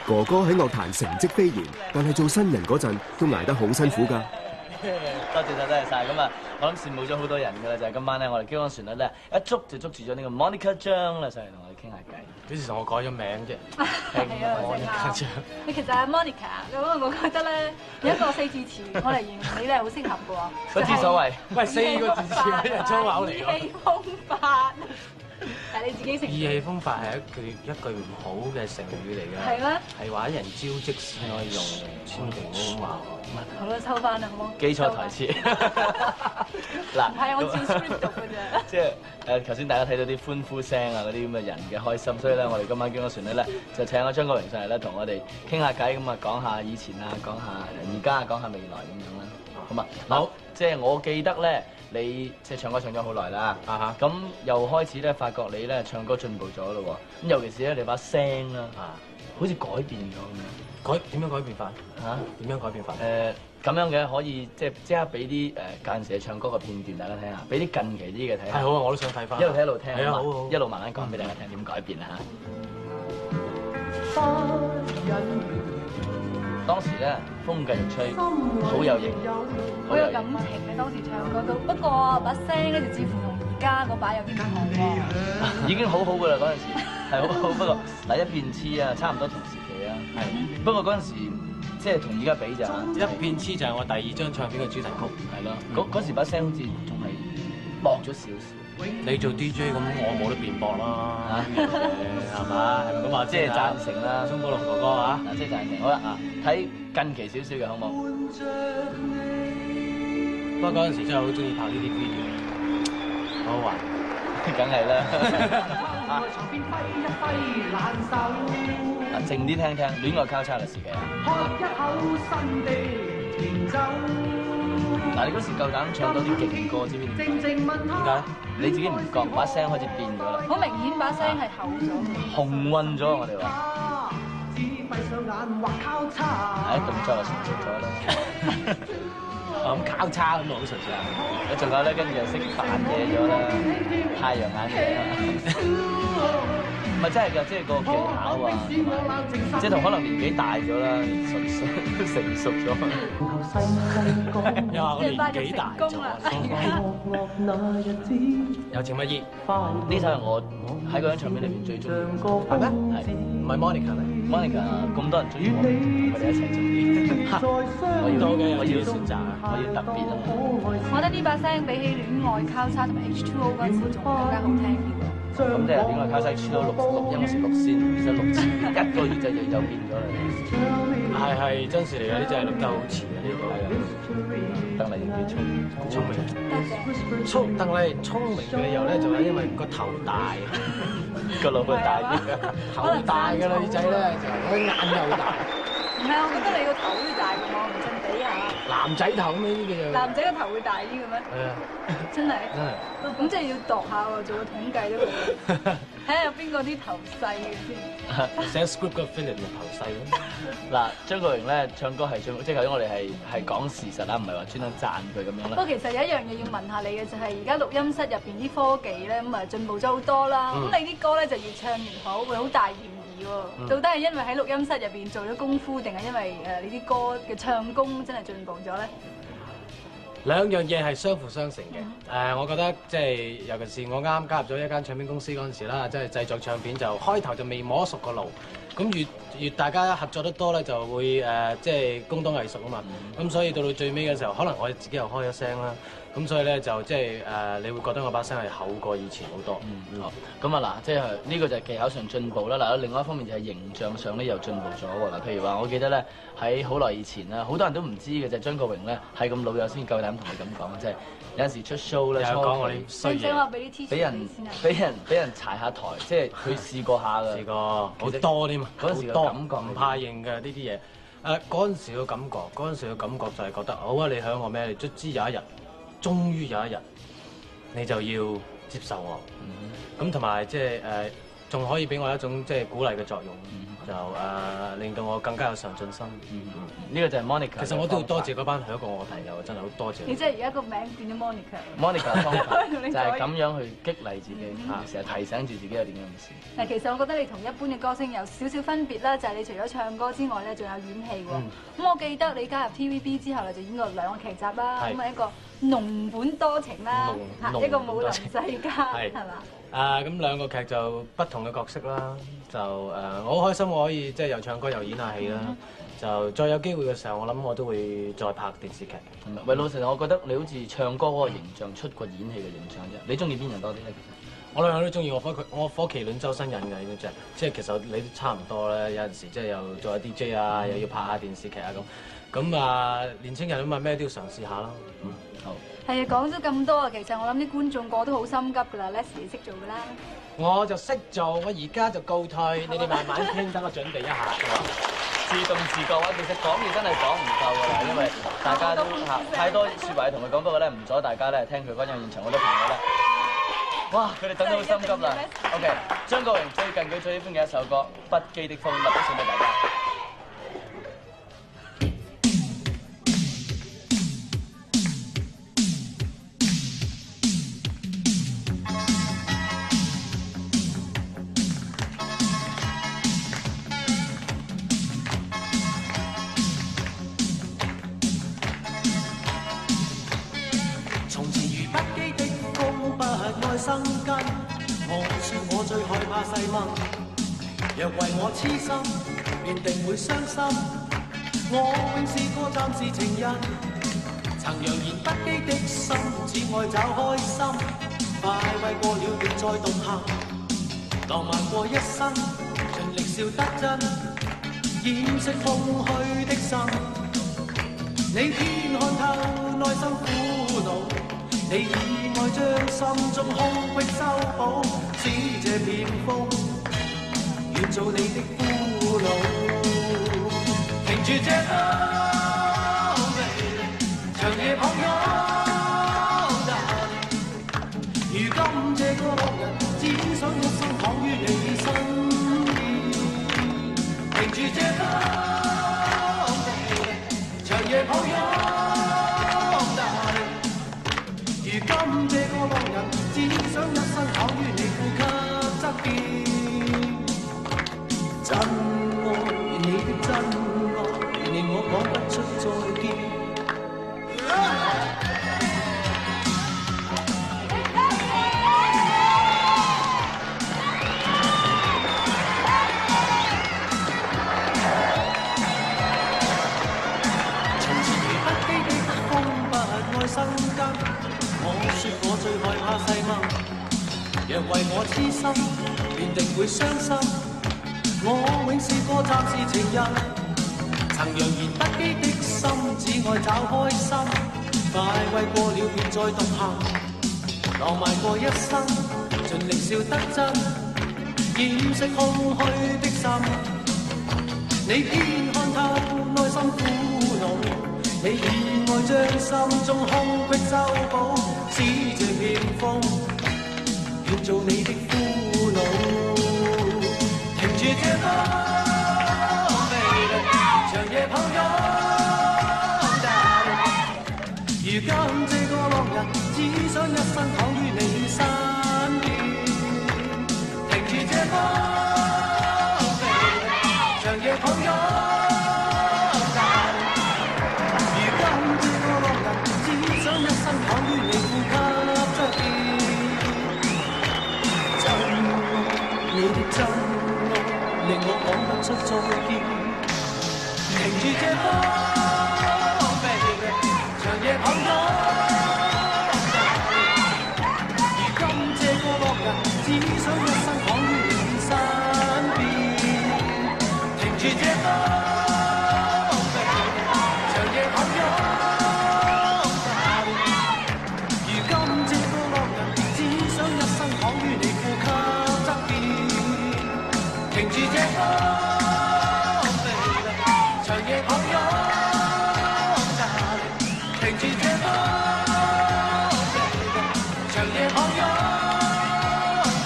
哥哥喺樂壇成績飛揚，但係做新人嗰陣都捱得好辛苦㗎。多謝晒。咁啊，我諗羨慕咗好多人㗎啦，就係今晚咧，我哋京安旋律咧一捉就捉住咗呢個 Monica 張啦，上嚟同我哋傾下偈。幾時同我改咗名啫？係啊，Monica 張。你其實係 Monica，咁我覺得咧有一個4字詞，我嚟形容你咧好適合嘅喎。不知所謂，喂，4個字詞係人粗口嚟㗎。意氣風發。係你自己成。意氣風發係一句唔好嘅成語嚟㗎。係咩？係話人招積先可以用，千祈唔好咁話。好啦，收翻啦，好冇？記錯台詞。嗱，唔係我照 script 讀㗎啫。即係頭先大家睇到啲歡呼聲啊，嗰啲咁嘅人嘅開心，所以咧，我哋今晚京安旋律咧就請咗張國榮上嚟咧，同我哋傾下偈，咁啊講下以前啊，講下而家，講下未來咁樣啦。好嘛？好，即係我記得咧，你即係唱歌唱咗好耐啦，咁又開始咧發覺你咧唱歌進步咗咯喎，咁尤其是咧你把聲啦，好似改變咗咁樣。點樣改變法？點樣改變法？咁樣嘅可以即刻俾啲間時嘅唱歌嘅片段大家聽下，俾啲近期啲嘅睇下。係好啊，我都想睇翻。一路睇一路聽，係啊，好，一路慢慢講俾大家聽點改變啊嚇。當時咧風繼續吹，好有型，好有感情嘅當時唱歌都，不過把聲咧就似乎同而家嗰把有啲唔同喎。已經好好噶啦嗰陣時，係好好，不過嗱一片痴啊，差唔多同時期啊，係。不過嗰陣時即係同而家比就一片痴就係我第2張唱片嘅主題曲，係咯。嗰時把聲好似仲係薄咗少少。你做 DJ 咁，我冇得辯駁啦，係嘛？係咪咁話？即係贊成啦，鍾寶龍哥哥啊，即係贊成。好啦睇近期少少嘅好冇？不過嗰陣時真係好中意拍呢啲 video， 好好玩，梗係啦。靜啲聽聽，戀愛交叉嘅時期。嗱，你嗰時夠膽唱多啲勁歌，知唔知點解？你自己唔覺，把聲開始變咗啦。好明顯把聲係厚咗。紅暈咗，我哋話。動作就成熟咗啦。咁交叉咁好純粹啊！仲有咧，跟住又識扮嘢咗啦，太陽眼鏡啦。唔係真係㗎，即係個技巧啊，即係同可能年紀大咗啦，成熟咗。又話我年紀大咗，有情乜意？呢首係我喺嗰張唱片裏邊最中意嘅。係咩？係唔係 Monica 嚟 ？Monica 咁多人中意我，我哋一齊中意。我要選擇，我要特別啊！我覺得呢把聲比起戀愛交叉同埋 H2O 嗰陣時仲更加好聽啲喎。咁即係戀愛交叉出到錄音嗰時錄先，其實錄前1個月就變咗啦。係真事嚟嘅，呢隻係錄得好遲嘅呢個。係啊，鄧麗盈幾聰明。鄧麗盈聰明嘅理由咧，就係因為個頭大，個腦會大啲。頭大嘅女仔咧，就佢眼又大。唔係，我覺得你個頭都大過我，唔信比下。男仔頭咩呢啲叫做？男仔個頭會大啲嘅咩？係啊，真係。真係。咁即係要度下喎，做個統計都好。睇下有邊個啲頭細嘅先。寫 script 個 Philip 咪頭細咯。嗱，張國榮咧唱歌係即係頭先我哋係講事實啦，唔係話專登讚佢咁樣啦。不過其實有一樣嘢要問下你嘅，就係而家錄音室入邊啲科技咧，咁啊進步咗好多啦。咁你啲歌咧就越唱越好，會好大嫌疑喎。到底係因為喺錄音室入邊做咗功夫，定係因為你啲歌嘅唱功真係進步咗咧？兩樣嘢係相輔相成嘅。我覺得即係尤其是我啱加入咗一間唱片公司嗰陣時啦，即係製作唱片就開頭就未摸熟個路，咁越大家合作得多咧，就會即係工多藝熟啊嘛。咁所以到最尾嘅時候，可能我自己又開咗聲啦。咁所以咧就即係你會覺得我把聲係厚過以前好多。咁啊嗱，即係呢個就係技巧上進步啦。嗱，另外一方面就係形象上咧又進步咗喎。嗱，譬如話，我記得咧喺好耐以前啦，好多人都唔知嘅就係張國榮咧係咁老友先夠膽同你咁講，即係有陣時出 show 咧，講我啲衰嘢，俾人踩下台，即係佢試過下㗎。試過好多添啊！嗰陣時嘅感覺唔怕認嘅呢啲嘢。嗰陣時嘅感覺就係覺得好啊！你響我咩？你卒之有一日。終於有一日，你就要接受我。咁同埋即係仲可以俾我一種即係鼓勵嘅作用，就令到我更加有上進心。呢個就係 Monica。其實我都要多謝嗰班響過我朋友，真係好多謝。你即係而家個名變咗 Monica。Monica 嘅方法就係咁樣去激勵自己，成日提醒住自己有點樣嘅事。嗱，其實我覺得你同一般嘅歌星有少少分別啦，就係你除咗唱歌之外咧，仲有演戲喎。咁我記得你加入 TVB 之後咧，就演過2個劇集啦，咁啊一個濃本多情啦，一個武林世家，係嘛？咁2個劇就不同嘅角色啦，就我好開心我可以即係又唱歌又演下戲啦。就再有機會嘅時候，我諗我都會再拍電視劇。喂，老實，我覺得你好似唱歌嗰個形象出過演戲嘅形象啫。你中意邊人多啲咧？其實我兩樣都中意，我火麒麟周身癮嘅呢隻，即係其實你都差唔多咧。有陣時即係又做下 DJ 啊，又要拍下電視劇啊咁。年青人啊嘛，咩都要嘗試下咯。好。係啊，講咗咁多啊，其實我諗啲觀眾個都好心急㗎啦 ，Leslie 識做㗎啦。我就識做，我而家就告退，你哋慢慢傾，等我準備一下。自動自覺啊，其實講嘢真係講唔夠㗎啦，因為大家都太多説話要同佢講，不過咧唔阻大家咧聽佢嗰陣現場好多朋友咧，哇！佢哋等到好心急啦。OK， 張國榮最近佢最喜歡嘅一首歌《不羈的風》，立即送俾大家。生根，我說我最害怕細問，若為我痴心，便定會傷心。我永是個暫時情人，曾揚言不羈的心，只愛找開心。快慰過了便再獨行，浪漫過一生，盡力笑得真，掩飾空虛的心。你偏看透內心苦惱。你以愛將心中空隙修補，使這片風願做你的俘虜。停住這風，長夜抱擁。如今這個浪人，只想一生躺於你身邊。停住這風，長夜抱擁。如今這個浪人，只想一生躺於你呼吸側邊。真愛你的真愛，令我講不出再見。從前如不羈的風，不愛生根。我說我最害怕細問，若為我痴心，便定會傷心。我永是個暫時情人，曾揚言不羈的心，只愛找開心。快慰過了便再獨行，浪漫過一生，盡力笑得真，掩飾空虛的心。你偏看透內心苦惱。你以愛將心中空隙修補，使這片風願做你的俘虜。停住這風，長夜抱擁。如今這個浪人，只想一生躺於你身邊。停住這風，長夜抱擁。你的真愛令我講不出再見，停住這風 ，baby， 長夜抱擁。如今這個浪人，只想